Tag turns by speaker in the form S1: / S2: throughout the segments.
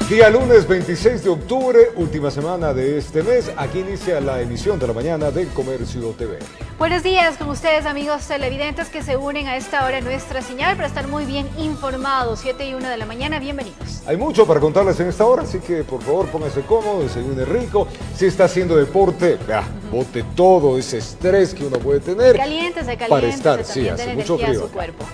S1: Día lunes 26 de octubre, última semana de este mes. Aquí inicia la emisión de la mañana de Comercio TV.
S2: Buenos días con ustedes, amigos televidentes que se unen a esta hora en nuestra señal para estar muy bien informados. 7:01 de la mañana, bienvenidos.
S1: Hay mucho para contarles en esta hora, así que por favor póngase cómodo, desayune rico. Si está haciendo deporte, bote todo ese estrés que uno puede tener.
S2: Caliéntese
S1: para estar, sí,
S2: hace
S1: hace mucho frío.
S2: Su cuerpo.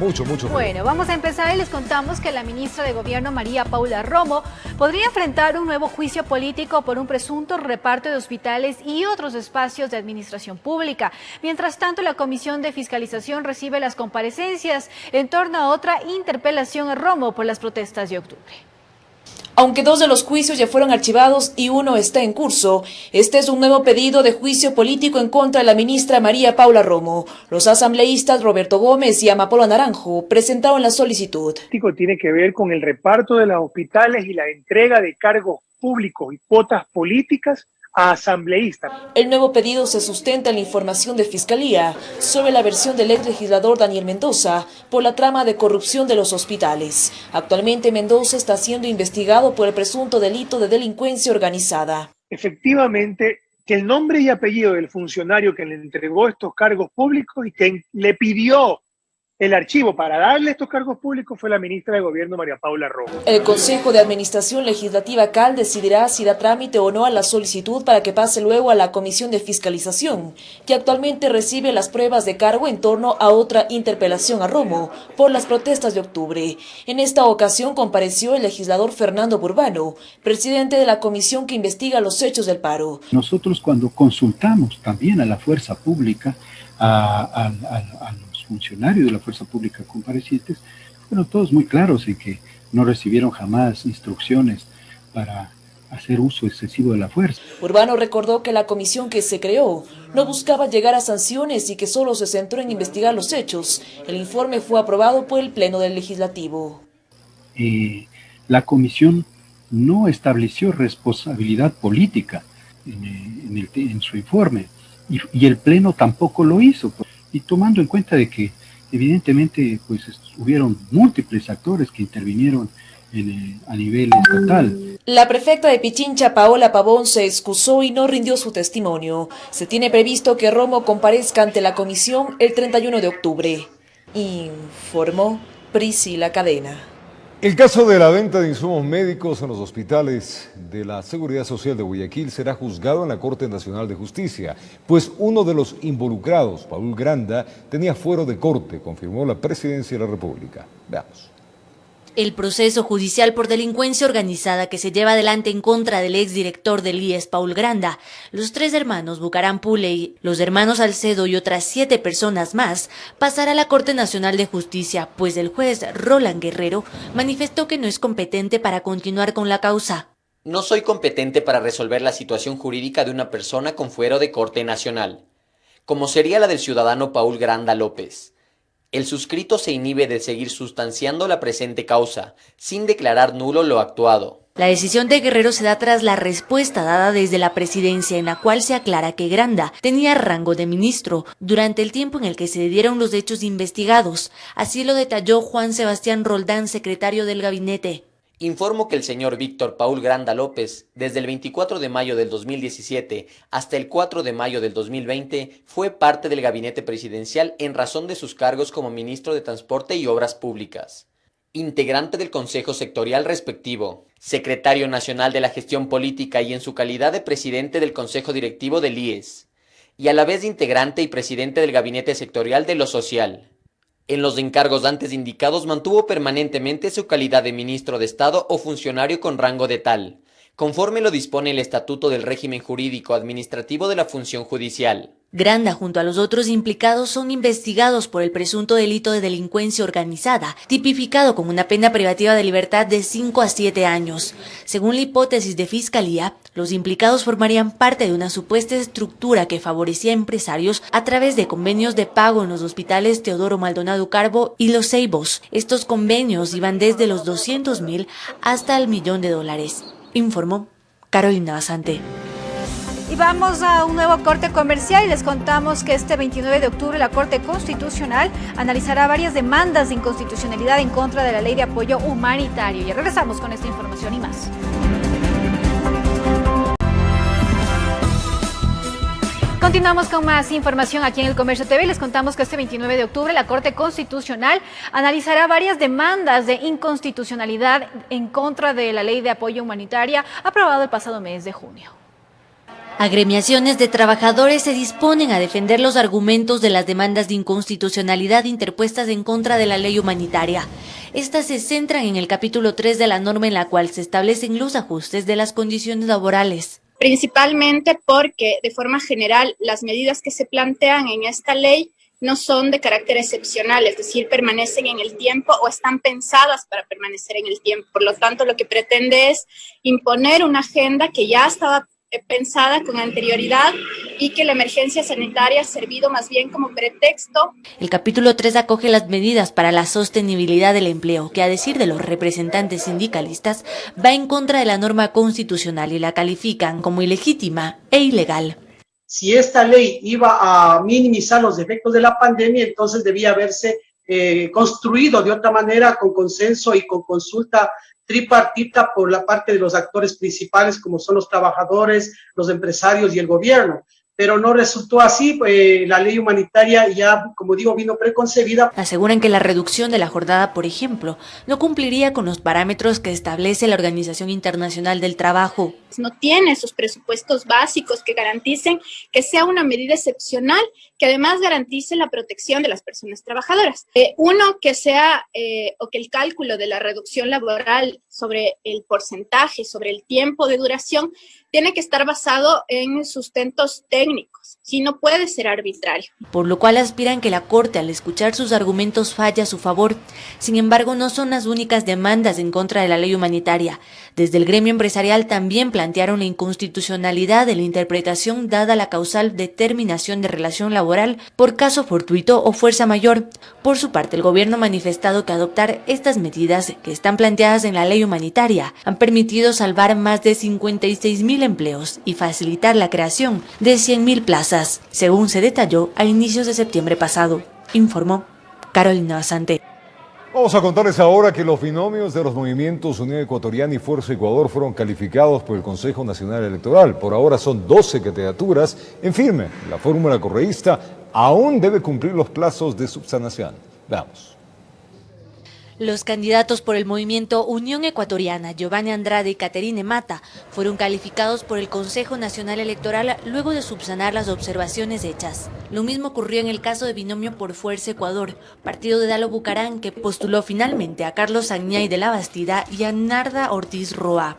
S1: Mucho frío.
S2: Bueno, vamos a empezar y les contamos que la ministra de Gobierno, María Paula Romo, podría enfrentar un nuevo juicio político por un presunto reparto de hospitales y otros espacios de administración pública. Mientras tanto, la Comisión de Fiscalización recibe las comparecencias en torno a otra interpelación a Romo por las protestas de octubre.
S3: Aunque 2 de los juicios ya fueron archivados y uno está en curso, este es un nuevo pedido de juicio político en contra de la ministra María Paula Romo. Los asambleístas Roberto Gómez y Amapola Naranjo presentaron la solicitud.
S4: Tiene que ver con el reparto de los hospitales y la entrega de cargos públicos y cuotas políticas a asambleístas.
S3: El nuevo pedido se sustenta en la información de Fiscalía sobre la versión del ex legislador Daniel Mendoza por la trama de corrupción de los hospitales. Actualmente Mendoza está siendo investigado por el presunto delito de delincuencia organizada.
S4: Efectivamente, que el nombre y apellido del funcionario que le entregó estos cargos públicos y que le pidió el archivo para darle estos cargos públicos fue la ministra de Gobierno, María Paula Romo.
S3: El Consejo de Administración Legislativa CAL decidirá si da trámite o no a la solicitud para que pase luego a la Comisión de Fiscalización, que actualmente recibe las pruebas de cargo en torno a otra interpelación a Romo por las protestas de octubre. En esta ocasión compareció el legislador Fernando Burbano, presidente de la comisión que investiga los hechos del paro.
S5: Nosotros cuando consultamos también a la fuerza pública, a los funcionarios de la fuerza pública comparecientes, fueron todos muy claros en que no recibieron jamás instrucciones para hacer uso excesivo de la fuerza.
S3: Urbano recordó que la comisión que se creó no buscaba llegar a sanciones y que solo se centró en investigar los hechos. El informe fue aprobado por el Pleno del Legislativo.
S5: La comisión no estableció responsabilidad política en su informe y el Pleno tampoco lo hizo. Y tomando en cuenta de que evidentemente pues hubieron múltiples actores que intervinieron a nivel estatal.
S3: La prefecta de Pichincha, Paola Pavón, se excusó y no rindió su testimonio. Se tiene previsto que Romo comparezca ante la comisión el 31 de octubre. Informó Priscila Cadena.
S1: El caso de la venta de insumos médicos en los hospitales de la Seguridad Social de Guayaquil será juzgado en la Corte Nacional de Justicia, pues uno de los involucrados, Paul Granda, tenía fuero de corte, confirmó la Presidencia de la República. Veamos.
S6: El proceso judicial por delincuencia organizada que se lleva adelante en contra del exdirector del IES, Paul Granda, los 3 hermanos Bucaram Puley, los hermanos Salcedo y otras 7 personas más, pasará a la Corte Nacional de Justicia, pues el juez Roland Guerrero manifestó que no es competente para continuar con la causa.
S7: No soy competente para resolver la situación jurídica de una persona con fuero de corte nacional, como sería la del ciudadano Paul Granda López. El suscrito se inhibe de seguir sustanciando la presente causa, sin declarar nulo lo actuado.
S6: La decisión de Guerrero se da tras la respuesta dada desde la presidencia en la cual se aclara que Granda tenía rango de ministro durante el tiempo en el que se dieron los hechos investigados. Así lo detalló Juan Sebastián Roldán, secretario del gabinete.
S7: Informo que el señor Víctor Paul Granda López, desde el 24 de mayo del 2017 hasta el 4 de mayo del 2020, fue parte del gabinete presidencial en razón de sus cargos como ministro de Transporte y Obras Públicas, integrante del Consejo Sectorial respectivo, secretario nacional de la Gestión Política y en su calidad de presidente del Consejo Directivo del IES, y a la vez integrante y presidente del Gabinete Sectorial de lo Social. En los encargos antes indicados mantuvo permanentemente su calidad de ministro de Estado o funcionario con rango de tal, conforme lo dispone el Estatuto del Régimen Jurídico Administrativo de la Función Judicial.
S6: Granda junto a los otros implicados son investigados por el presunto delito de delincuencia organizada, tipificado con una pena privativa de libertad de 5 a 7 años. Según la hipótesis de Fiscalía, los implicados formarían parte de una supuesta estructura que favorecía a empresarios a través de convenios de pago en los hospitales Teodoro Maldonado Carbo y Los Ceibos. Estos convenios iban desde los 200.000 hasta el $1.000.000, informó Carolina Basante.
S2: Y vamos a un nuevo corte comercial y les contamos que este 29 de octubre la Corte Constitucional analizará varias demandas de inconstitucionalidad en contra de la Ley de Apoyo Humanitario. Y regresamos con esta información y más. Continuamos con más información aquí en El Comercio TV y les contamos que este 29 de octubre la Corte Constitucional analizará varias demandas de inconstitucionalidad en contra de la Ley de Apoyo Humanitario aprobado el pasado mes de junio.
S6: Agremiaciones de trabajadores se disponen a defender los argumentos de las demandas de inconstitucionalidad interpuestas en contra de la ley humanitaria. Estas se centran en el capítulo 3 de la norma en la cual se establecen los ajustes de las condiciones laborales.
S8: Principalmente porque, de forma general, las medidas que se plantean en esta ley no son de carácter excepcional, es decir, permanecen en el tiempo o están pensadas para permanecer en el tiempo. Por lo tanto, lo que pretende es imponer una agenda que ya estaba pensada con anterioridad y que la emergencia sanitaria ha servido más bien como pretexto.
S6: El capítulo 3 acoge las medidas para la sostenibilidad del empleo, que a decir de los representantes sindicalistas va en contra de la norma constitucional y la califican como ilegítima e ilegal.
S9: Si esta ley iba a minimizar los efectos de la pandemia, entonces debía haberse construido de otra manera, con consenso y con consulta tripartita por la parte de los actores principales, como son los trabajadores, los empresarios y el gobierno. Pero no resultó así, la ley humanitaria ya, como digo, vino preconcebida.
S6: Aseguran que la reducción de la jornada, por ejemplo, no cumpliría con los parámetros que establece la Organización Internacional del Trabajo.
S8: No tiene esos presupuestos básicos que garanticen que sea una medida excepcional, que además garantice la protección de las personas trabajadoras. Uno, que sea, o que el cálculo de la reducción laboral sobre el porcentaje, sobre el tiempo de duración, tiene que estar basado en sustentos técnicos, si no puede ser arbitrario.
S6: Por lo cual aspiran que la Corte, al escuchar sus argumentos, falle a su favor. Sin embargo, no son las únicas demandas en contra de la ley humanitaria. Desde el gremio empresarial también plantearon la inconstitucionalidad de la interpretación dada la causal de terminación de relación laboral por caso fortuito o fuerza mayor. Por su parte, el gobierno ha manifestado que adoptar estas medidas que están planteadas en la ley humanitaria han permitido salvar más de 56.000 empleos y facilitar la creación de 100.000 plazas, según se detalló a inicios de septiembre pasado, informó Carolina Basante.
S1: Vamos a contarles ahora que los binomios de los movimientos Unión Ecuatoriana y Fuerza Ecuador fueron calificados por el Consejo Nacional Electoral. Por ahora son 12 candidaturas en firme. La fórmula correísta aún debe cumplir los plazos de subsanación. Veamos.
S6: Los candidatos por el movimiento Unión Ecuatoriana, Giovanni Andrade y Caterine Mata, fueron calificados por el Consejo Nacional Electoral luego de subsanar las observaciones hechas. Lo mismo ocurrió en el caso de binomio por Fuerza Ecuador, partido de Dalo Bucarán, que postuló finalmente a Carlos Añay de la Bastida y a Narda Ortiz Roa.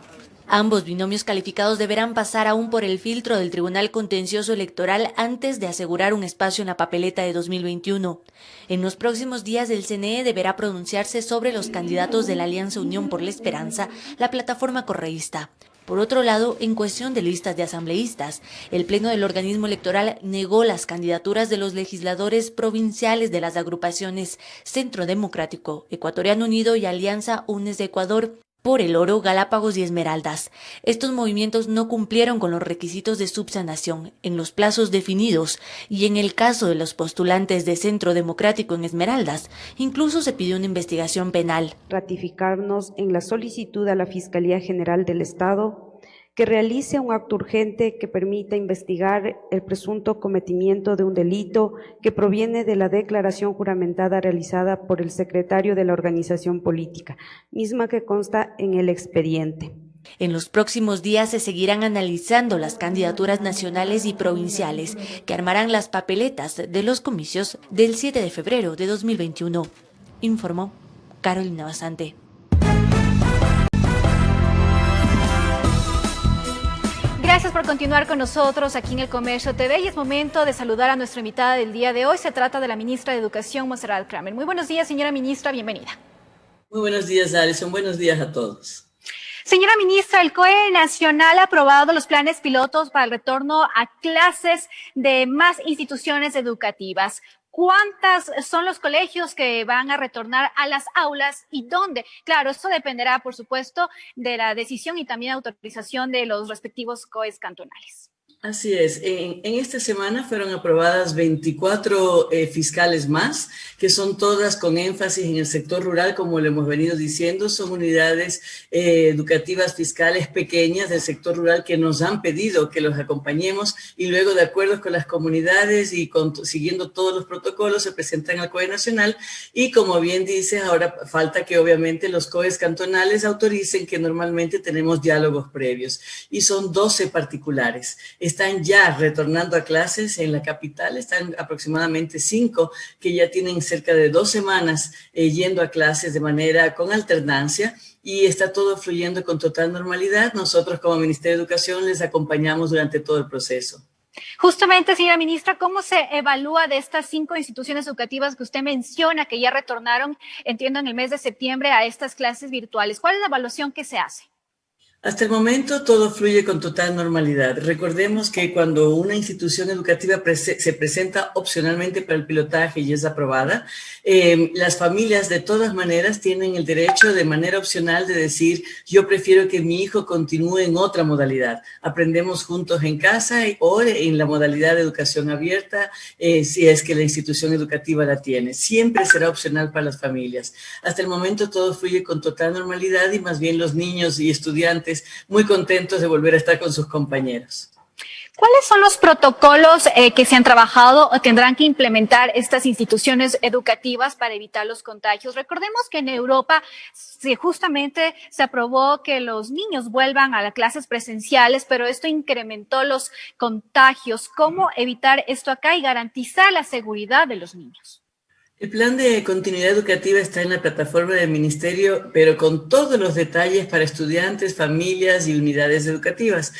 S6: Ambos binomios calificados deberán pasar aún por el filtro del Tribunal Contencioso Electoral antes de asegurar un espacio en la papeleta de 2021. En los próximos días el CNE deberá pronunciarse sobre los candidatos de la Alianza Unión por la Esperanza, la plataforma correísta. Por otro lado, en cuestión de listas de asambleístas, el Pleno del organismo electoral negó las candidaturas de los legisladores provinciales de las agrupaciones Centro Democrático, Ecuatoriano Unido y Alianza UNES de Ecuador, por el Oro, Galápagos y Esmeraldas. Estos movimientos no cumplieron con los requisitos de subsanación en los plazos definidos y en el caso de los postulantes de Centro Democrático en Esmeraldas, incluso se pidió una investigación penal.
S10: Ratificarnos en la solicitud a la Fiscalía General del Estado que realice un acto urgente que permita investigar el presunto cometimiento de un delito que proviene de la declaración juramentada realizada por el secretario de la organización política, misma que consta en el expediente.
S6: En los próximos días se seguirán analizando las candidaturas nacionales y provinciales que armarán las papeletas de los comicios del 7 de febrero de 2021, informó Carolina Basante.
S2: Gracias por continuar con nosotros aquí en El Comercio TV y es momento de saludar a nuestra invitada del día de hoy. Se trata de la ministra de Educación, Montserrat Kramer. Muy buenos días, señora ministra, bienvenida.
S11: Muy buenos días, Alison. Buenos días a todos.
S2: Señora ministra, el COE Nacional ha aprobado los planes pilotos para el retorno a clases de más instituciones educativas. ¿Cuántos son los colegios que van a retornar a las aulas y dónde? Claro, esto dependerá, por supuesto, de la decisión y también autorización de los respectivos COEs cantonales.
S11: Así es. En esta semana fueron aprobadas 24 fiscales más, que son todas con énfasis en el sector rural, como lo hemos venido diciendo. Son unidades educativas fiscales pequeñas del sector rural que nos han pedido que los acompañemos y luego, de acuerdo con las comunidades y siguiendo todos los protocolos, se presentan al COE nacional. Y como bien dices, ahora falta que obviamente los COEs cantonales autoricen, que normalmente tenemos diálogos previos. Y son 12 particulares. Están ya retornando a clases en la capital, están aproximadamente 5 que ya tienen cerca de 2 semanas yendo a clases de manera con alternancia y está todo fluyendo con total normalidad. Nosotros como Ministerio de Educación les acompañamos durante todo el proceso.
S2: Justamente, señora ministra, ¿cómo se evalúa de estas 5 instituciones educativas que usted menciona que ya retornaron, entiendo, en el mes de septiembre a estas clases virtuales? ¿Cuál es la evaluación que se hace?
S11: Hasta el momento todo fluye con total normalidad. Recordemos que cuando una institución educativa se presenta opcionalmente para el pilotaje y es aprobada, las familias de todas maneras tienen el derecho de manera opcional de decir: yo prefiero que mi hijo continúe en otra modalidad. Aprendemos juntos en casa o en la modalidad de educación abierta, si es que la institución educativa la tiene. Siempre será opcional para las familias. Hasta el momento todo fluye con total normalidad y más bien los niños y estudiantes muy contentos de volver a estar con sus compañeros.
S2: ¿Cuáles son los protocolos que se han trabajado o tendrán que implementar estas instituciones educativas para evitar los contagios? Recordemos que en Europa justamente se aprobó que los niños vuelvan a las clases presenciales, pero esto incrementó los contagios. ¿Cómo evitar esto acá y garantizar la seguridad de los niños?
S11: El plan de continuidad educativa está en la plataforma del Ministerio, pero con todos los detalles para estudiantes, familias y unidades educativas.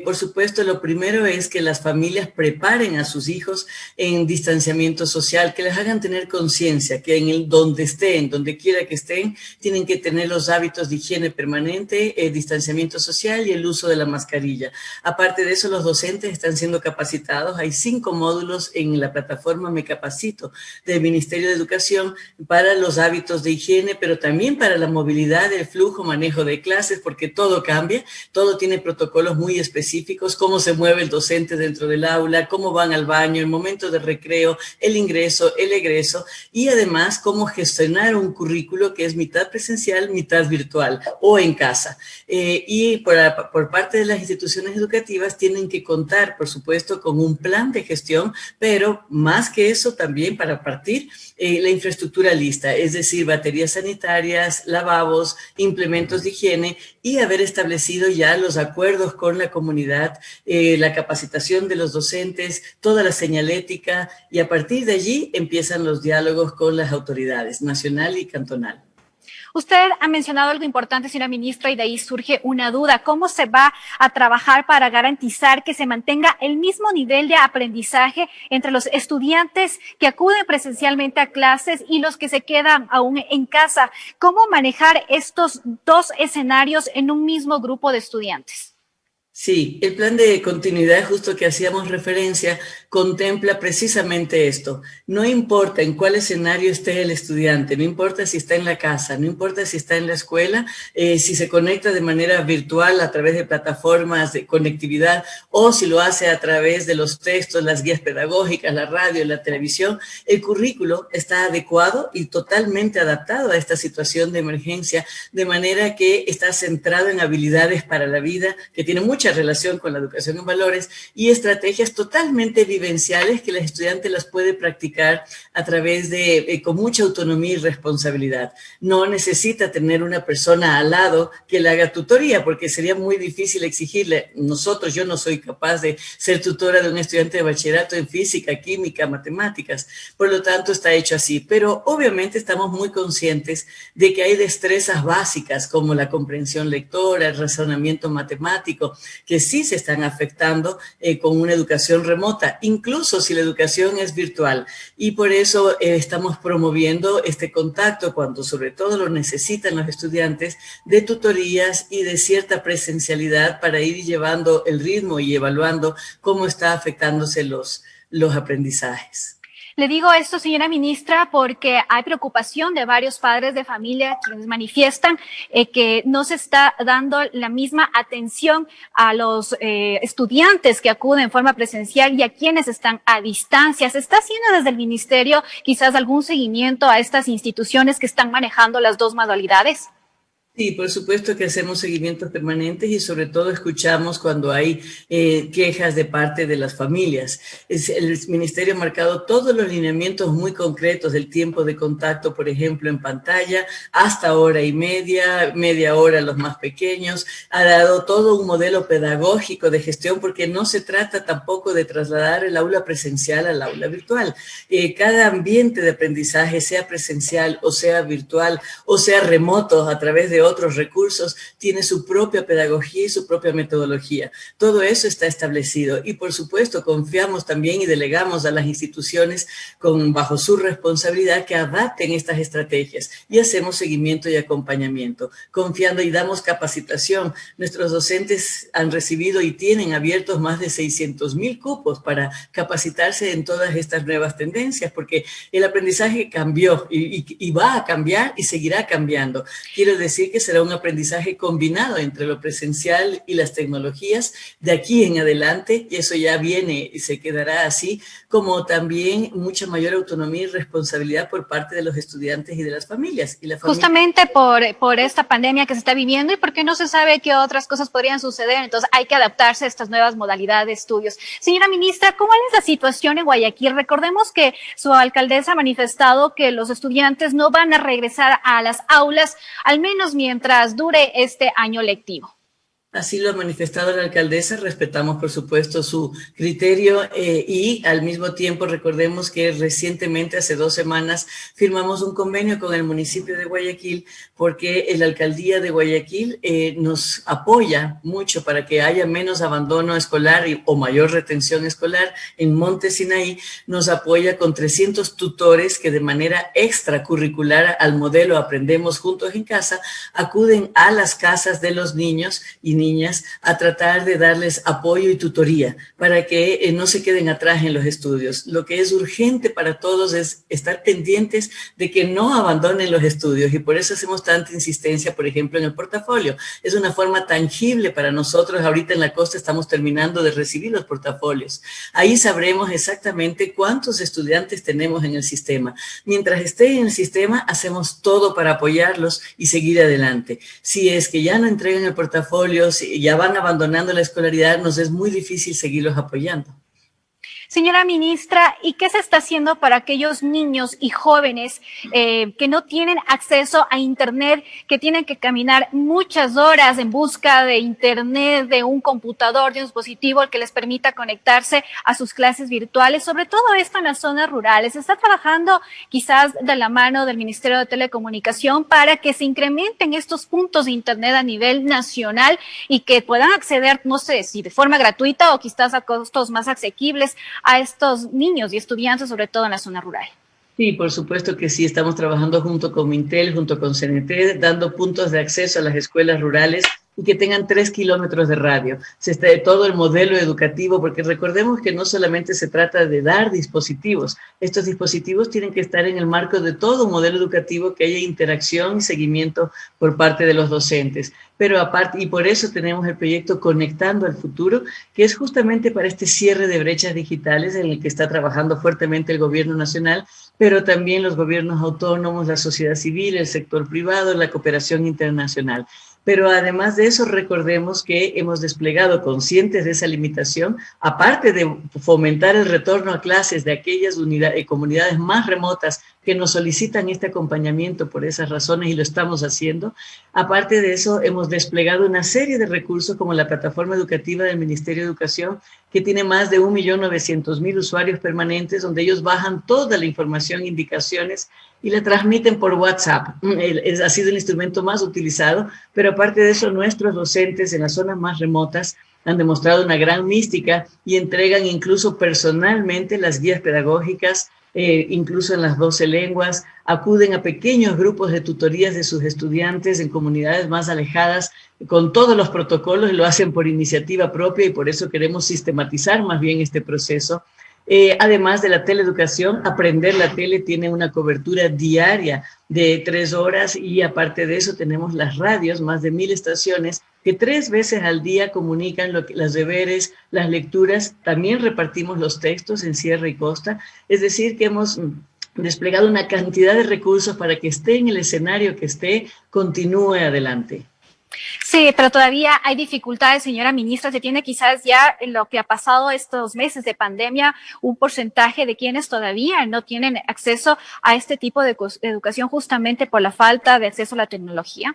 S11: Por supuesto, lo primero es que las familias preparen a sus hijos en distanciamiento social, que les hagan tener conciencia que donde estén, donde quiera que estén, tienen que tener los hábitos de higiene permanente, distanciamiento social y el uso de la mascarilla. Aparte de eso, los docentes están siendo capacitados. Hay 5 módulos en la plataforma Me Capacito del Ministerio de Educación para los hábitos de higiene, pero también para la movilidad, el flujo, manejo de clases, porque todo cambia, todo tiene protocolos muy específicos, cómo se mueve el docente dentro del aula, cómo van al baño, el momento de recreo, el ingreso, el egreso, y además cómo gestionar un currículo que es mitad presencial, mitad virtual o en casa. Y por parte de las instituciones educativas tienen que contar, por supuesto, con un plan de gestión, pero más que eso también para partir la infraestructura lista, es decir, baterías sanitarias, lavabos, implementos de higiene y haber establecido ya los acuerdos con la comunidad, la capacitación de los docentes, toda la señalética y a partir de allí empiezan los diálogos con las autoridades nacional y cantonal.
S2: Usted ha mencionado algo importante, señora ministra, y de ahí surge una duda. ¿Cómo se va a trabajar para garantizar que se mantenga el mismo nivel de aprendizaje entre los estudiantes que acuden presencialmente a clases y los que se quedan aún en casa? ¿Cómo manejar estos 2 escenarios en un mismo grupo de estudiantes?
S11: Sí, el plan de continuidad justo que hacíamos referencia contempla precisamente esto. No importa en cuál escenario esté el estudiante, no importa si está en la casa, no importa si está en la escuela, si se conecta de manera virtual a través de plataformas de conectividad o si lo hace a través de los textos, las guías pedagógicas, la radio, la televisión, el currículo está adecuado y totalmente adaptado a esta situación de emergencia, de manera que está centrado en habilidades para la vida, que tiene mucha relación con la educación en valores y estrategias totalmente vivenciales que el estudiante las puede practicar a través de, con mucha autonomía y responsabilidad. No necesita tener una persona al lado que le haga tutoría, porque sería muy difícil exigirle. Yo no soy capaz de ser tutora de un estudiante de bachillerato en física, química, matemáticas. Por lo tanto, está hecho así. Pero obviamente estamos muy conscientes de que hay destrezas básicas como la comprensión lectora, el razonamiento matemático, que sí se están afectando con una educación remota, incluso si la educación es virtual. Y por eso estamos promoviendo este contacto cuando sobre todo lo necesitan los estudiantes, de tutorías y de cierta presencialidad para ir llevando el ritmo y evaluando cómo está afectándose los aprendizajes.
S2: Le digo esto, señora ministra, porque hay preocupación de varios padres de familia quienes manifiestan que no se está dando la misma atención a los estudiantes que acuden en forma presencial y a quienes están a distancia. ¿Se está haciendo desde el ministerio quizás algún seguimiento a estas instituciones que están manejando las dos modalidades?
S11: Sí, por supuesto que hacemos seguimientos permanentes y sobre todo escuchamos cuando hay quejas de parte de las familias. El ministerio ha marcado todos los lineamientos muy concretos del tiempo de contacto, por ejemplo, en pantalla, hasta hora y media hora a los más pequeños. Ha dado todo un modelo pedagógico de gestión porque no se trata tampoco de trasladar el aula presencial al aula virtual. Cada ambiente de aprendizaje, sea presencial o sea virtual o sea remoto a través de otros recursos, tiene su propia pedagogía y su propia metodología. Todo eso está establecido y por supuesto confiamos también y delegamos a las instituciones bajo su responsabilidad que adapten estas estrategias y hacemos seguimiento y acompañamiento, confiando y damos capacitación. Nuestros docentes han recibido y tienen abiertos más de 600,000 cupos para capacitarse en todas estas nuevas tendencias, porque el aprendizaje cambió y va a cambiar y seguirá cambiando. Quiero decir que será un aprendizaje combinado entre lo presencial y las tecnologías de aquí en adelante, y eso ya viene y se quedará así, como también mucha mayor autonomía y responsabilidad por parte de los estudiantes y de las familias.
S2: Justamente por esta pandemia que se está viviendo y porque no se sabe qué otras cosas podrían suceder, entonces hay que adaptarse a estas nuevas modalidades de estudios. Señora ministra, ¿cómo es la situación en Guayaquil? Recordemos que su alcaldesa ha manifestado que los estudiantes no van a regresar a las aulas, al menos mientras dure este año lectivo.
S11: Así lo ha manifestado la alcaldesa, respetamos por supuesto su criterio y al mismo tiempo recordemos que recientemente, hace 2 semanas, firmamos un convenio con el municipio de Guayaquil porque la alcaldía de Guayaquil nos apoya mucho para que haya menos abandono escolar o mayor retención escolar. En Monte Sinaí nos apoya con 300 tutores que de manera extracurricular al modelo Aprendemos Juntos en Casa acuden a las casas de los niños y niñas a tratar de darles apoyo y tutoría para que no se queden atrás en los estudios. Lo que es urgente para todos es estar pendientes de que no abandonen los estudios y por eso hacemos tanta insistencia, por ejemplo, en el portafolio. Es una forma tangible para nosotros. Ahorita en la costa estamos terminando de recibir los portafolios. Ahí sabremos exactamente cuántos estudiantes tenemos en el sistema. Mientras esté en el sistema, hacemos todo para apoyarlos y seguir adelante. Si es que ya no entregan el portafolio, si ya van abandonando la escolaridad, nos es muy difícil seguirlos apoyando.
S2: Señora ministra, ¿y qué se está haciendo para aquellos niños y jóvenes que no tienen acceso a Internet, que tienen que caminar muchas horas en busca de Internet, de un computador, de un dispositivo que les permita conectarse a sus clases virtuales? Sobre todo esto en las zonas rurales. ¿Se está trabajando quizás de la mano del Ministerio de Telecomunicación para que se incrementen estos puntos de Internet a nivel nacional y que puedan acceder, no sé si de forma gratuita o quizás a costos más asequibles a estos niños y estudiantes, sobre todo en la zona rural?
S11: Sí, por supuesto que sí, estamos trabajando junto con Mintel, junto con CNT, dando puntos de acceso a las escuelas rurales y que tengan 3 kilómetros de radio. Se está de todo el modelo educativo, porque recordemos que no solamente se trata de dar dispositivos, estos dispositivos tienen que estar en el marco de todo un modelo educativo, que haya interacción y seguimiento por parte de los docentes. Pero aparte, y por eso tenemos el proyecto Conectando al Futuro, que es justamente para este cierre de brechas digitales en el que está trabajando fuertemente el gobierno nacional, pero también los gobiernos autónomos, la sociedad civil, el sector privado, la cooperación internacional. Pero además de eso, recordemos que hemos desplegado, conscientes de esa limitación, aparte de fomentar el retorno a clases de aquellas comunidades más remotas que nos solicitan este acompañamiento por esas razones, y lo estamos haciendo. Aparte de eso, hemos desplegado una serie de recursos como la plataforma educativa del Ministerio de Educación, que tiene más de 1.900.000 usuarios permanentes, donde ellos bajan toda la información, indicaciones, y la transmiten por WhatsApp. Ha sido el instrumento más utilizado, pero aparte de eso, nuestros docentes en las zonas más remotas han demostrado una gran mística y entregan incluso personalmente las guías pedagógicas, incluso en las 12 lenguas, acuden a pequeños grupos de tutorías de sus estudiantes en comunidades más alejadas con todos los protocolos, y lo hacen por iniciativa propia, y por eso queremos sistematizar más bien este proceso. Además de la teleeducación, aprender la tele tiene una cobertura diaria de 3 horas y aparte de eso tenemos las radios, más de 1000 estaciones que 3 veces al día comunican los deberes, las lecturas. También repartimos los textos en Sierra y Costa, es decir que hemos desplegado una cantidad de recursos para que esté en el escenario que esté, continúe adelante.
S2: Sí, pero todavía hay dificultades, señora ministra. Se tiene quizás ya en lo que ha pasado estos meses de pandemia, un porcentaje de quienes todavía no tienen acceso a este tipo de educación justamente por la falta de acceso a la tecnología.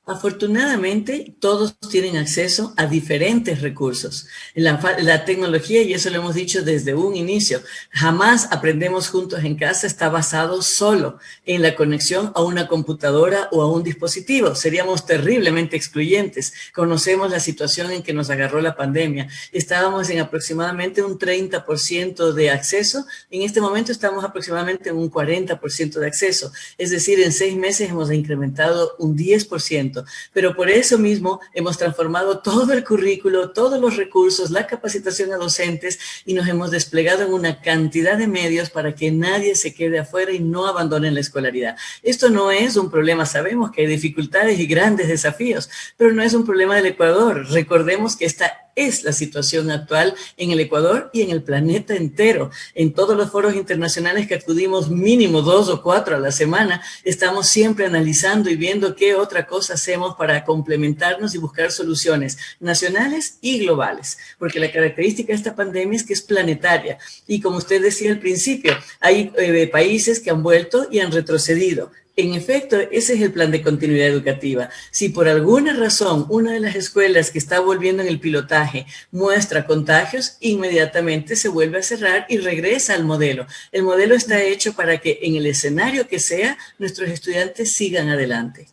S11: Afortunadamente, todos tienen acceso a diferentes recursos. La tecnología, y eso lo hemos dicho desde un inicio, jamás aprendemos juntos en casa está basado solo en la conexión a una computadora o a un dispositivo. Seríamos terriblemente excluyentes. Conocemos la situación en que nos agarró la pandemia. Estábamos en aproximadamente un 30% de acceso. En este momento estamos aproximadamente en un 40% de acceso. Es decir, en 6 meses hemos incrementado un 10%. Pero por eso mismo hemos transformado todo el currículo, todos los recursos, la capacitación a docentes y nos hemos desplegado en una cantidad de medios para que nadie se quede afuera y no abandone la escolaridad. Esto no es un problema, sabemos que hay dificultades y grandes desafíos, pero no es un problema del Ecuador. Recordemos que esta es la situación actual en el Ecuador y en el planeta entero. En todos los foros internacionales que acudimos mínimo 2 o 4 a la semana, estamos siempre analizando y viendo qué otra cosa hacemos para complementarnos y buscar soluciones nacionales y globales. Porque la característica de esta pandemia es que es planetaria. Y como usted decía al principio, hay países que han vuelto y han retrocedido. En efecto, ese es el plan de continuidad educativa. Si por alguna razón una de las escuelas que está volviendo en el pilotaje muestra contagios, inmediatamente se vuelve a cerrar y regresa al modelo. El modelo está hecho para que en el escenario que sea, nuestros estudiantes sigan adelante.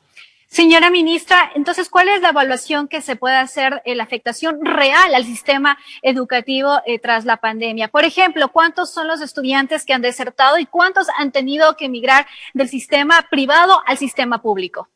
S2: Señora ministra, entonces, ¿cuál es la evaluación que se puede hacer en la afectación real al sistema educativo tras la pandemia? Por ejemplo, ¿cuántos son los estudiantes que han desertado y cuántos han tenido que emigrar del sistema privado al sistema público?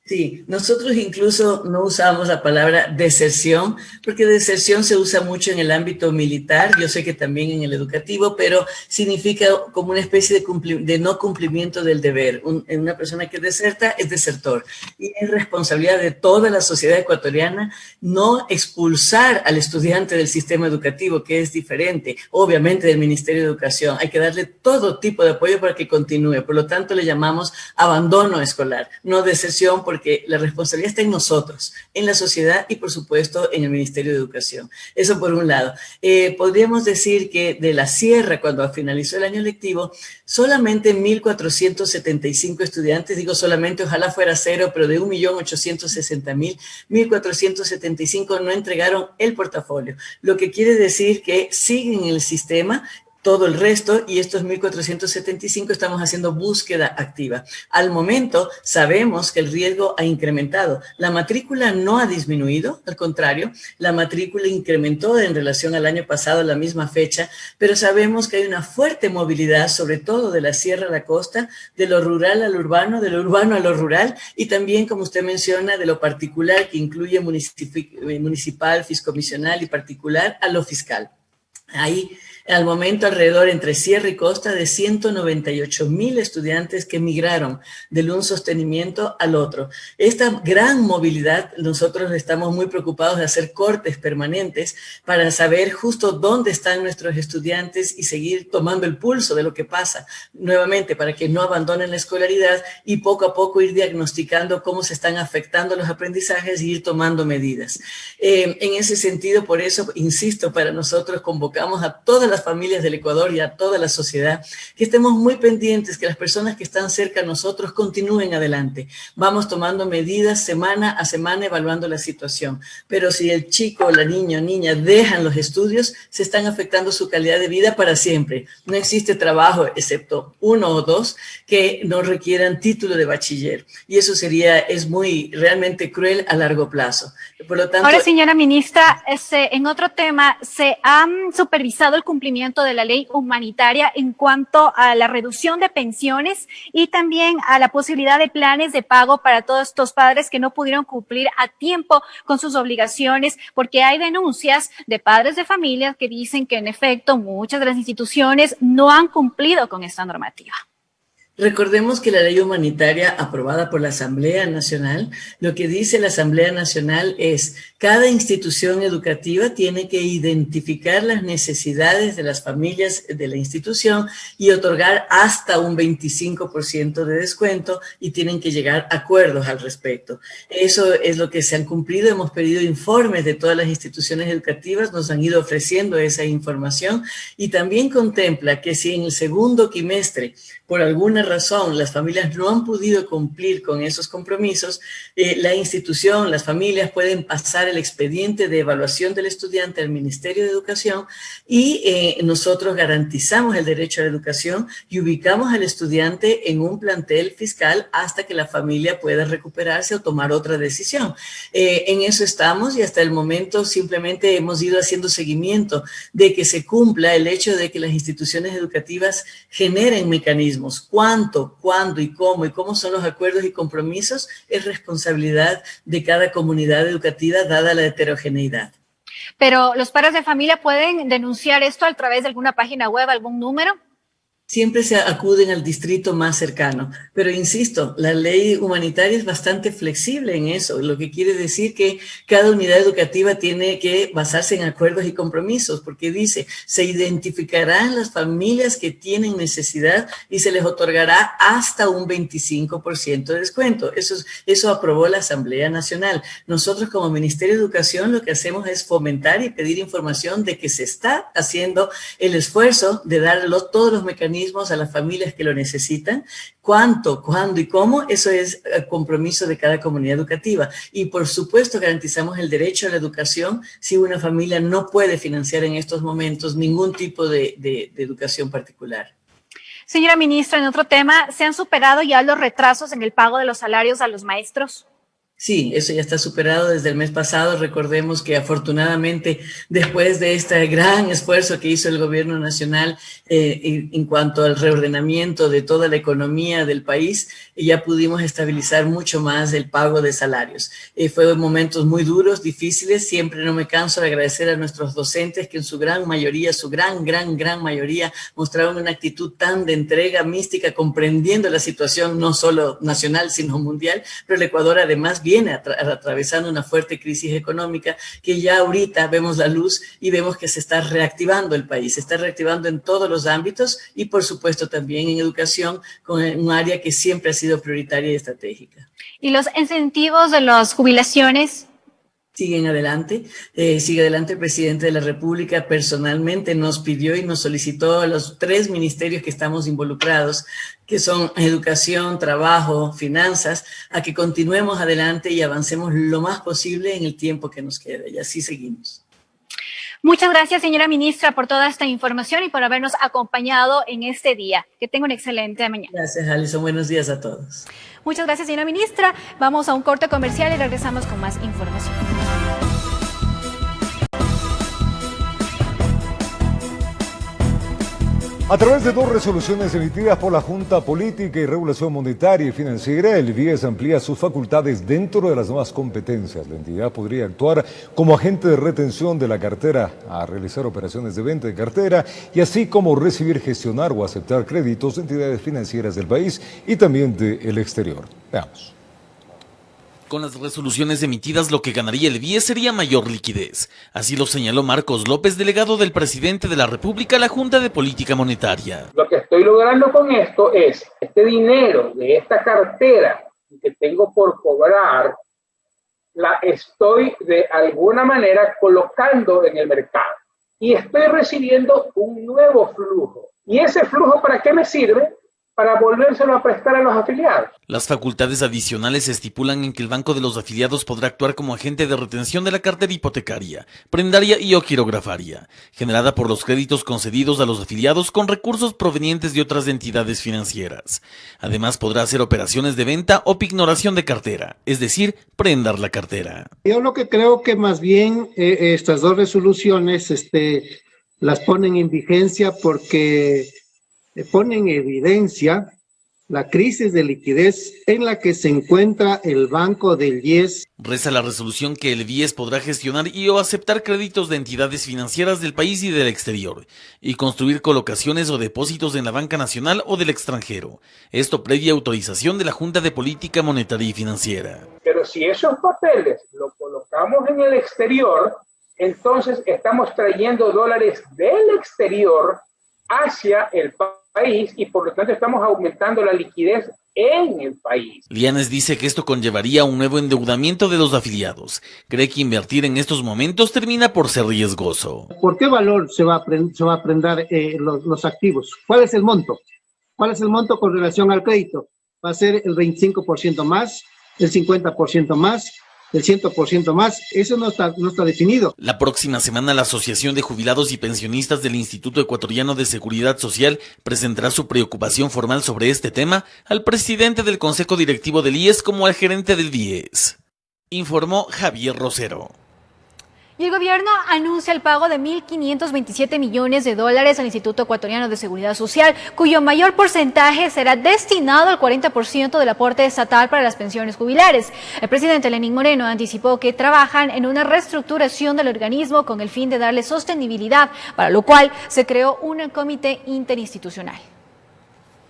S11: Sí, nosotros incluso no usamos la palabra deserción, porque deserción se usa mucho en el ámbito militar, yo sé que también en el educativo, pero significa como una especie de no cumplimiento del deber. Una persona que deserta es desertor. Y es responsabilidad de toda la sociedad ecuatoriana no expulsar al estudiante del sistema educativo, que es diferente, obviamente del Ministerio de Educación. Hay que darle todo tipo de apoyo para que continúe. Por lo tanto, le llamamos abandono escolar, no deserción, porque la responsabilidad está en nosotros, en la sociedad y, por supuesto, en el Ministerio de Educación. Eso por un lado. Podríamos decir que de la Sierra, cuando finalizó el año lectivo, solamente 1.475 estudiantes, digo solamente, ojalá fuera cero, pero de 1.860.000, 1.475 no entregaron el portafolio, lo que quiere decir que siguen en el sistema. Todo el resto, y estos 1.475 estamos haciendo búsqueda activa. Al momento sabemos que el riesgo ha incrementado. La matrícula no ha disminuido, al contrario, la matrícula incrementó en relación al año pasado a la misma fecha, pero sabemos que hay una fuerte movilidad, sobre todo de la sierra a la costa, de lo rural al urbano, de lo urbano a lo rural, y también, como usted menciona, de lo particular, que incluye municipal, fiscomisional y particular, a lo fiscal. Ahí, al momento, alrededor entre Sierra y Costa de 198.000 estudiantes que migraron del un sostenimiento al otro. Esta gran movilidad, nosotros estamos muy preocupados de hacer cortes permanentes para saber justo dónde están nuestros estudiantes y seguir tomando el pulso de lo que pasa, nuevamente, para que no abandonen la escolaridad y poco a poco ir diagnosticando cómo se están afectando los aprendizajes y ir tomando medidas. En ese sentido, por eso, insisto, para nosotros convocamos a todas las familias del Ecuador y a toda la sociedad que estemos muy pendientes, que las personas que están cerca a nosotros continúen adelante. Vamos tomando medidas semana a semana, evaluando la situación. Pero si el chico, la niña o niña dejan los estudios, se están afectando su calidad de vida para siempre. No existe trabajo, excepto 1 o 2, que no requieran título de bachiller. Y eso es muy realmente cruel a largo plazo. Por lo tanto,
S2: ahora, señora ministra, en otro tema, ¿se ha supervisado el cumplimiento cumplimiento de la ley humanitaria en cuanto a la reducción de pensiones y también a la posibilidad de planes de pago para todos estos padres que no pudieron cumplir a tiempo con sus obligaciones, porque hay denuncias de padres de familia que dicen que en efecto muchas de las instituciones no han cumplido con esta normativa.
S11: Recordemos que la ley humanitaria aprobada por la Asamblea Nacional, lo que dice la Asamblea Nacional es: cada institución educativa tiene que identificar las necesidades de las familias de la institución y otorgar hasta un 25% de descuento, y tienen que llegar a acuerdos al respecto. Eso es lo que se han cumplido. Hemos pedido informes de todas las instituciones educativas, nos han ido ofreciendo esa información, y también contempla que si en el segundo quimestre por alguna razón las familias no han podido cumplir con esos compromisos, la institución, las familias pueden pasar el expediente de evaluación del estudiante al Ministerio de Educación, y nosotros garantizamos el derecho a la educación y ubicamos al estudiante en un plantel fiscal hasta que la familia pueda recuperarse o tomar otra decisión. En eso estamos, y hasta el momento simplemente hemos ido haciendo seguimiento de que se cumpla el hecho de que las instituciones educativas generen mecanismos. Cuánto, cuándo y cómo son los acuerdos y compromisos es responsabilidad de cada comunidad educativa, dada la heterogeneidad.
S2: Pero los padres de familia pueden denunciar esto a través de alguna página web, algún número.
S11: Siempre se acuden al distrito más cercano, pero insisto, la ley humanitaria es bastante flexible en eso, lo que quiere decir que cada unidad educativa tiene que basarse en acuerdos y compromisos, porque dice: se identificarán las familias que tienen necesidad y se les otorgará hasta un 25% de descuento. Eso aprobó la Asamblea Nacional. Nosotros como Ministerio de Educación lo que hacemos es fomentar y pedir información de que se está haciendo el esfuerzo de dar todos los mecanismos a las familias que lo necesitan. Cuánto, cuándo y cómo, eso es el compromiso de cada comunidad educativa. Y por supuesto garantizamos el derecho a la educación si una familia no puede financiar en estos momentos ningún tipo de educación particular.
S2: Señora ministra, en otro tema, ¿se han superado ya los retrasos en el pago de los salarios a los maestros?
S11: Sí, eso ya está superado desde el mes pasado. Recordemos que afortunadamente después de este gran esfuerzo que hizo el gobierno nacional en cuanto al reordenamiento de toda la economía del país, ya pudimos estabilizar mucho más el pago de salarios. Fueron momentos muy duros, difíciles. Siempre no me canso de agradecer a nuestros docentes que en su gran mayoría, su gran mayoría, mostraron una actitud tan de entrega mística, comprendiendo la situación no solo nacional sino mundial, pero el Ecuador además viene atravesando una fuerte crisis económica que ya ahorita vemos la luz y vemos que se está reactivando el país, se está reactivando en todos los ámbitos y por supuesto también en educación, con un área que siempre ha sido prioritaria y estratégica.
S2: ¿Y los incentivos de las jubilaciones?
S11: Siguen adelante, sigue adelante. El presidente de la República personalmente nos pidió y nos solicitó a los 3 ministerios que estamos involucrados, que son educación, trabajo, finanzas, a que continuemos adelante y avancemos lo más posible en el tiempo que nos queda, y así seguimos.
S2: Muchas gracias, señora ministra, por toda esta información y por habernos acompañado en este día. Que tenga una excelente mañana.
S11: Gracias, Alison. Buenos días a todos.
S2: Muchas gracias, señora ministra. Vamos a un corte comercial y regresamos con más información.
S1: A través de 2 resoluciones emitidas por la Junta Política y Regulación Monetaria y Financiera, el BIES amplía sus facultades dentro de las nuevas competencias. La entidad podría actuar como agente de retención de la cartera, a realizar operaciones de venta de cartera y así como recibir, gestionar o aceptar créditos de entidades financieras del país y también del exterior. Veamos.
S12: Con las resoluciones emitidas, lo que ganaría el BIES sería mayor liquidez. Así lo señaló Marcos López, delegado del presidente de la República a la Junta de Política Monetaria.
S13: Lo que estoy logrando con esto es este dinero de esta cartera que tengo por cobrar, la estoy de alguna manera colocando en el mercado y estoy recibiendo un nuevo flujo. ¿Y ese flujo para qué me sirve? Para volvérselo a prestar a los afiliados.
S12: Las facultades adicionales se estipulan en que el banco de los afiliados podrá actuar como agente de retención de la cartera hipotecaria, prendaria y o quirografaria, generada por los créditos concedidos a los afiliados con recursos provenientes de otras entidades financieras. Además podrá hacer operaciones de venta o pignoración de cartera, es decir, prendar la cartera.
S14: Yo lo que creo que más bien estas 2 resoluciones las ponen en vigencia porque ponen en evidencia la crisis de liquidez en la que se encuentra el Banco del IES.
S12: Reza la resolución que el BIES podrá gestionar y o aceptar créditos de entidades financieras del país y del exterior, y construir colocaciones o depósitos en la banca nacional o del extranjero. Esto previa autorización de la Junta de Política Monetaria y Financiera.
S13: Pero si esos papeles los colocamos en el exterior, entonces estamos trayendo dólares del exterior hacia el país y por lo tanto estamos aumentando la liquidez en el país.
S12: Lianes dice que esto conllevaría un nuevo endeudamiento de los afiliados. Cree que invertir en estos momentos termina por ser riesgoso.
S14: ¿Por qué valor se va a prender los activos? ¿Cuál es el monto? ¿Cuál es el monto con relación al crédito? ¿Va a ser el 25% más, el 50% más, el 100% más? Eso no está definido.
S12: La próxima semana la Asociación de Jubilados y Pensionistas del Instituto Ecuatoriano de Seguridad Social presentará su preocupación formal sobre este tema al presidente del Consejo Directivo del IES como al gerente del BIES. Informó Javier Rosero.
S2: Y el gobierno anuncia el pago de $1.527 millones al Instituto Ecuatoriano de Seguridad Social, cuyo mayor porcentaje será destinado al 40% del aporte estatal para las pensiones jubilares. El presidente Lenín Moreno anticipó que trabajan en una reestructuración del organismo con el fin de darle sostenibilidad, para lo cual se creó un comité interinstitucional.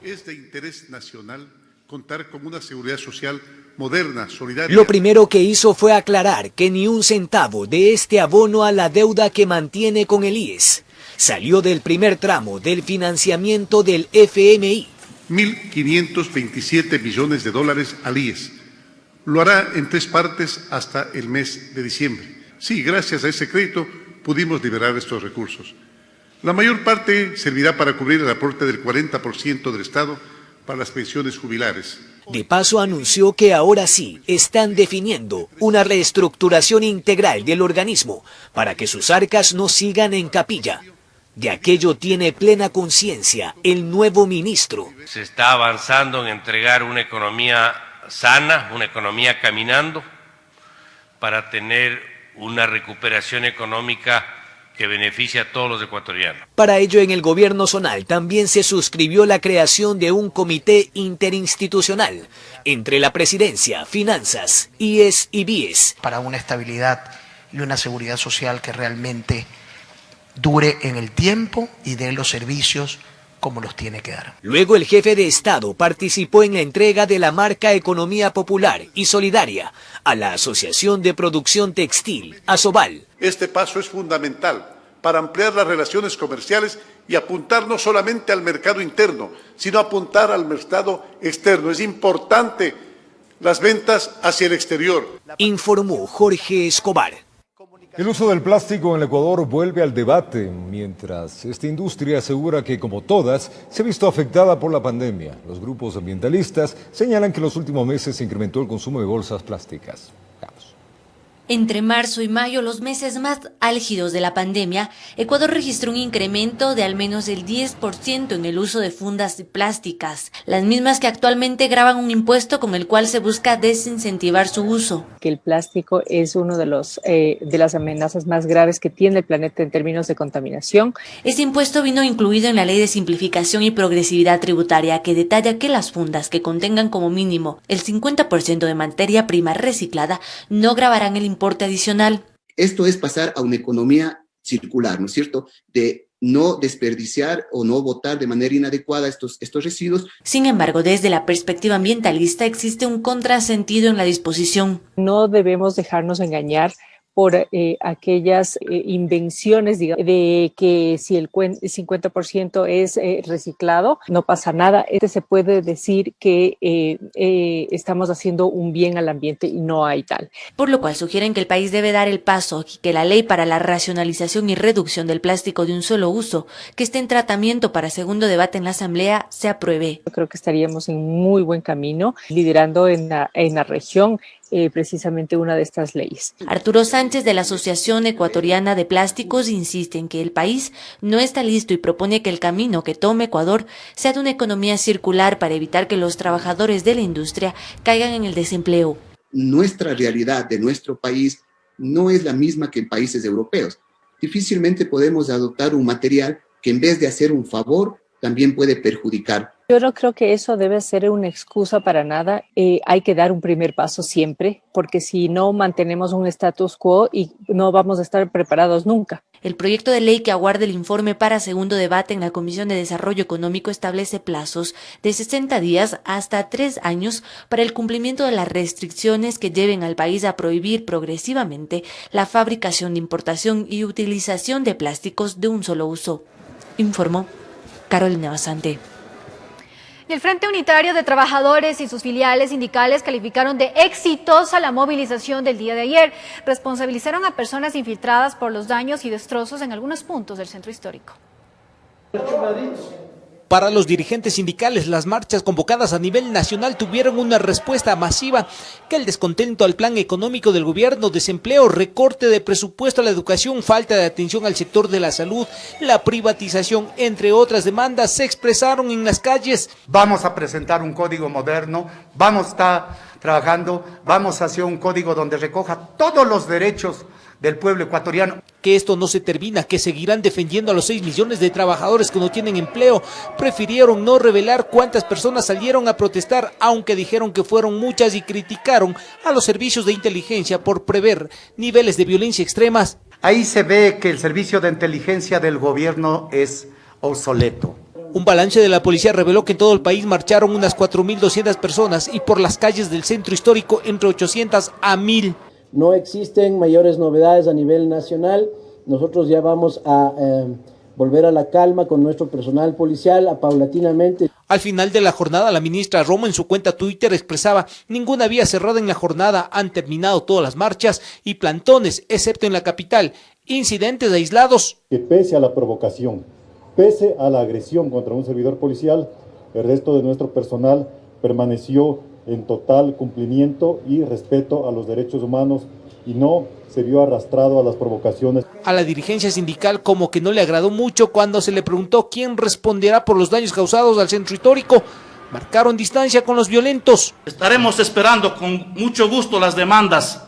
S15: Es de interés nacional contar con una seguridad social moderna, solidaria.
S16: Lo primero que hizo fue aclarar que ni un centavo de este abono a la deuda que mantiene con el IES salió del primer tramo del financiamiento del FMI.
S15: $1.527 millones al IES. Lo hará en 3 partes hasta el mes de diciembre. Sí, gracias a ese crédito pudimos liberar estos recursos. La mayor parte servirá para cubrir el aporte del 40% del Estado para las pensiones jubilares.
S16: De paso anunció que ahora sí están definiendo una reestructuración integral del organismo para que sus arcas no sigan en capilla. De aquello tiene plena conciencia el nuevo ministro.
S17: Se está avanzando en entregar una economía sana, una economía caminando, para tener una recuperación económica que beneficia a todos los ecuatorianos.
S16: Para ello, en el gobierno zonal también se suscribió la creación de un comité interinstitucional entre la presidencia, finanzas, IES y BIES.
S18: Para una estabilidad y una seguridad social que realmente dure en el tiempo y dé los servicios como los tiene que dar.
S16: Luego el jefe de Estado participó en la entrega de la marca Economía Popular y Solidaria a la Asociación de Producción Textil, Asobal.
S15: Este paso es fundamental para ampliar las relaciones comerciales y apuntar no solamente al mercado interno, sino apuntar al mercado externo. Es importante las ventas hacia el exterior.
S16: Informó Jorge Escobar.
S1: El uso del plástico en el Ecuador vuelve al debate, mientras esta industria asegura que, como todas, se ha visto afectada por la pandemia. Los grupos ambientalistas señalan que en los últimos meses se incrementó el consumo de bolsas plásticas.
S6: Entre marzo y mayo, los meses más álgidos de la pandemia, Ecuador registró un incremento de al menos el 10% en el uso de fundas plásticas, las mismas que actualmente gravan un impuesto con el cual se busca desincentivar su uso.
S19: Que el plástico es uno de las amenazas más graves que tiene el planeta en términos de contaminación.
S6: Este impuesto vino incluido en la Ley de Simplificación y Progresividad Tributaria, que detalla que las fundas que contengan como mínimo el 50% de materia prima reciclada no gravarán el impuesto adicional.
S20: Esto es pasar a una economía circular, ¿no es cierto? De no desperdiciar o no botar de manera inadecuada estos residuos.
S6: Sin embargo, desde la perspectiva ambientalista existe un contrasentido en la disposición.
S19: No debemos dejarnos engañar por aquellas invenciones de que si el 50% es reciclado, no pasa nada. Se puede decir que estamos haciendo un bien al ambiente y no hay tal.
S6: Por lo cual sugieren que el país debe dar el paso y que la ley para la racionalización y reducción del plástico de un solo uso, que esté en tratamiento para segundo debate en la Asamblea, se apruebe.
S19: Yo creo que estaríamos en muy buen camino, liderando en la región precisamente una de estas leyes.
S6: Arturo Sánchez, de la Asociación Ecuatoriana de Plásticos, insiste en que el país no está listo y propone que el camino que tome Ecuador sea de una economía circular para evitar que los trabajadores de la industria caigan en el desempleo.
S20: Nuestra realidad de nuestro país no es la misma que en países europeos. difícilmente podemos adoptar un material que en vez de hacer un favor, también puede perjudicar.
S19: Yo no creo que eso debe ser una excusa para nada. Hay que dar un primer paso siempre, porque si no mantenemos un status quo y no vamos a estar preparados nunca.
S6: El proyecto de ley que aguarda el informe para segundo debate en la Comisión de Desarrollo Económico establece plazos de 60 días hasta 3 años para el cumplimiento de las restricciones que lleven al país a prohibir progresivamente la fabricación, importación y utilización de plásticos de un solo uso, informó Carolina Basante.
S2: El Frente Unitario de Trabajadores y sus filiales sindicales calificaron de exitosa la movilización del día de ayer. Responsabilizaron a personas infiltradas por los daños y destrozos en algunos puntos del centro histórico.
S21: Para los dirigentes sindicales, las marchas convocadas a nivel nacional tuvieron una respuesta masiva, que el descontento al plan económico del gobierno, desempleo, recorte de presupuesto a la educación, falta de atención al sector de la salud, la privatización, entre otras demandas, se expresaron en las calles.
S22: Vamos a presentar un código moderno, vamos a estar trabajando, vamos a hacer un código donde recoja todos los derechos del pueblo ecuatoriano.
S21: Que esto no se termina, que seguirán defendiendo a los 6 millones de trabajadores que no tienen empleo. Prefirieron no revelar cuántas personas salieron a protestar, aunque dijeron que fueron muchas, y criticaron a los servicios de inteligencia por prever niveles de violencia extremas.
S22: Ahí se ve que el servicio de inteligencia del gobierno es obsoleto.
S21: Un balance de la policía reveló que en todo el país marcharon unas 4.200 personas y por las calles del centro histórico entre 800 a 1.000.
S23: No existen mayores novedades a nivel nacional. Nosotros ya vamos a volver a la calma con nuestro personal policial paulatinamente.
S21: Al final de la jornada, la ministra Romo en su cuenta Twitter expresaba: ninguna vía cerrada en la jornada, han terminado todas las marchas y plantones, excepto en la capital. Incidentes aislados.
S24: Que pese a la provocación, pese a la agresión contra un servidor policial, el resto de nuestro personal permaneció en total cumplimiento y respeto a los derechos humanos y no se vio arrastrado a las provocaciones.
S21: A la dirigencia sindical como que no le agradó mucho cuando se le preguntó quién responderá por los daños causados al centro histórico. Marcaron distancia con los violentos.
S25: Estaremos esperando con mucho gusto las demandas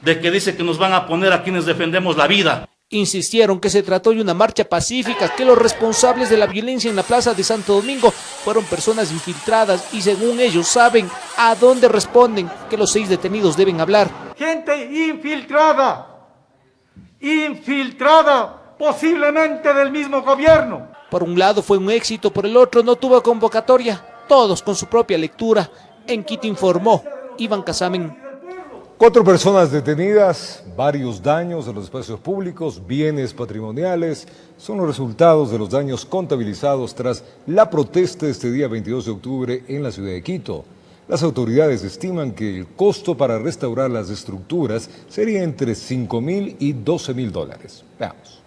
S25: de que dice que nos van a poner a quienes defendemos la vida.
S21: Insistieron que se trató de una marcha pacífica, que los responsables de la violencia en la plaza de Santo Domingo fueron personas infiltradas y según ellos saben a dónde responden, que los 6 detenidos deben hablar.
S22: Gente infiltrada, posiblemente del mismo gobierno.
S21: Por un lado fue un éxito, por el otro no tuvo convocatoria, todos con su propia lectura. En Quito informó Iván Casamen.
S1: 4 personas detenidas, varios daños en los espacios públicos, bienes patrimoniales, son los resultados de los daños contabilizados tras la protesta este día 22 de octubre en la ciudad de Quito. Las autoridades estiman que el costo para restaurar las estructuras sería entre $5.000 y $12.000. Veamos.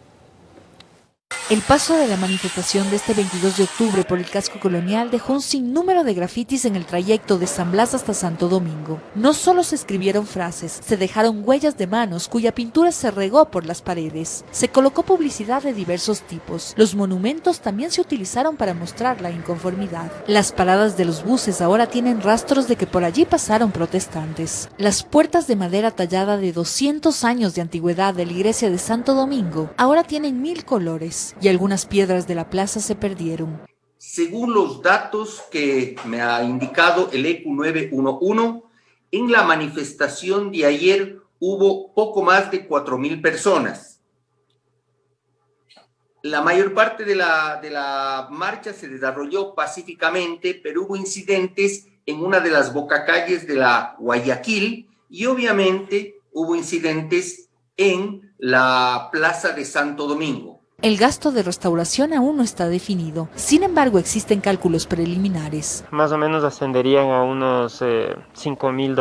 S26: El paso de la manifestación de este 22 de octubre por el casco colonial dejó un sinnúmero de grafitis en el trayecto de San Blas hasta Santo Domingo. No solo se escribieron frases, se dejaron huellas de manos cuya pintura se regó por las paredes. Se colocó publicidad de diversos tipos. Los monumentos también se utilizaron para mostrar la inconformidad. Las paradas de los buses ahora tienen rastros de que por allí pasaron protestantes. Las puertas de madera tallada de 200 años de antigüedad de la iglesia de Santo Domingo ahora tienen 1000 colores. Y algunas piedras de la plaza se perdieron.
S27: Según los datos que me ha indicado el ECU 911, en la manifestación de ayer hubo poco más de 4.000 personas. La mayor parte de la marcha se desarrolló pacíficamente, pero hubo incidentes en una de las bocacalles de la Guayaquil y obviamente hubo incidentes en la plaza de Santo Domingo.
S26: El gasto de restauración aún no está definido, sin embargo existen cálculos preliminares.
S28: Más o menos ascenderían a unos $5.000.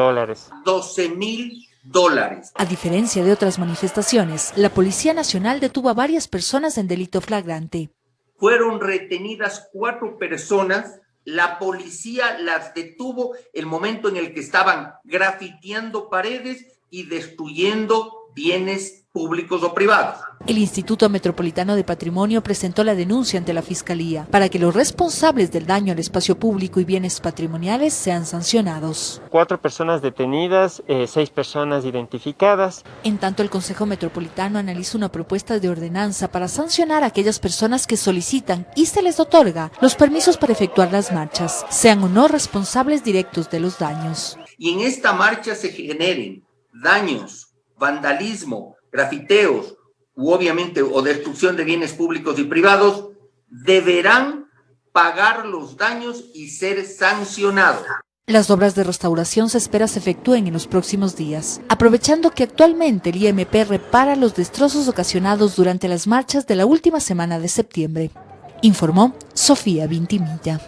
S27: $12.000.
S26: A diferencia de otras manifestaciones, la Policía Nacional detuvo a varias personas en delito flagrante.
S27: Fueron retenidas 4 personas, la policía las detuvo el momento en el que estaban grafiteando paredes y destruyendo bienes públicos o privados.
S26: El Instituto Metropolitano de Patrimonio presentó la denuncia ante la Fiscalía para que los responsables del daño al espacio público y bienes patrimoniales sean sancionados.
S28: 4 personas detenidas, 6 personas identificadas.
S26: En tanto, el Consejo Metropolitano analiza una propuesta de ordenanza para sancionar a aquellas personas que solicitan y se les otorga los permisos para efectuar las marchas, sean o no responsables directos de los daños.
S27: Y en esta marcha se generen daños, vandalismo, grafiteos u obviamente o destrucción de bienes públicos y privados, deberán pagar los daños y ser sancionados.
S26: Las obras de restauración se espera se efectúen en los próximos días, aprovechando que actualmente el IMP repara los destrozos ocasionados durante las marchas de la última semana de septiembre, informó Sofía Vintimilla.